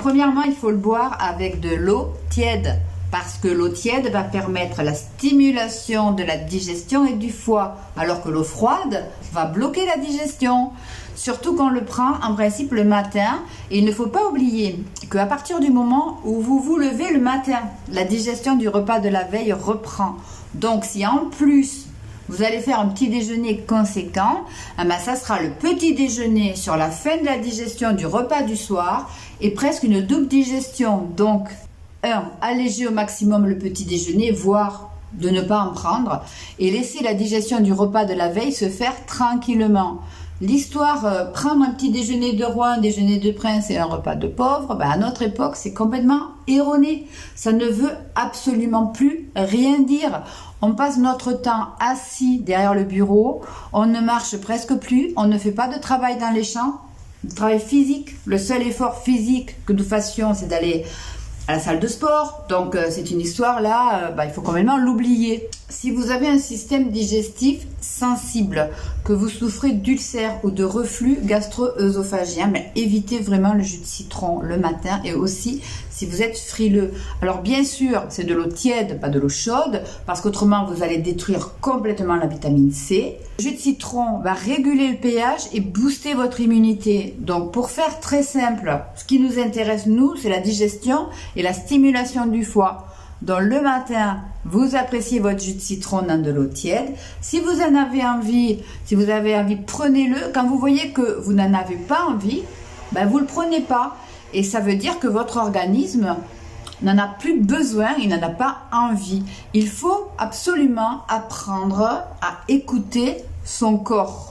Premièrement, il faut le boire avec de l'eau tiède parce que l'eau tiède va permettre la stimulation de la digestion et du foie, alors que l'eau froide va bloquer la digestion. Surtout qu'on le prend en principe le matin. Et il ne faut pas oublier qu'à partir du moment où vous vous levez le matin, la digestion du repas de la veille reprend. Donc si en plus vous allez faire un petit déjeuner conséquent, ça sera le petit déjeuner sur la fin de la digestion du repas du soir et presque une double digestion. Donc, alléger au maximum le petit déjeuner, voire de ne pas en prendre et laisser la digestion du repas de la veille se faire tranquillement. L'histoire, prendre un petit déjeuner de roi, un déjeuner de prince et un repas de pauvre, à notre époque, c'est complètement erroné. Ça ne veut absolument plus rien dire. On passe notre temps assis derrière le bureau, on ne marche presque plus, on ne fait pas de travail dans les champs, de travail physique. Le seul effort physique que nous fassions, c'est d'aller à la salle de sport. Donc c'est une histoire là, il faut complètement l'oublier. Si vous avez un système digestif sensible, que vous souffrez d'ulcères ou de reflux gastro-œsophagien, évitez vraiment le jus de citron le matin et aussi si vous êtes frileux. Alors bien sûr, c'est de l'eau tiède, pas de l'eau chaude, parce qu'autrement vous allez détruire complètement la vitamine C. Le jus de citron va réguler le pH et booster votre immunité. Donc pour faire très simple, ce qui nous intéresse nous, c'est la digestion et la stimulation du foie. Donc le matin, vous appréciez votre jus de citron dans de l'eau tiède. Si vous en avez envie, prenez-le. Quand vous voyez que vous n'en avez pas envie, vous ne le prenez pas. Et ça veut dire que votre organisme n'en a plus besoin, il n'en a pas envie. Il faut absolument apprendre à écouter son corps.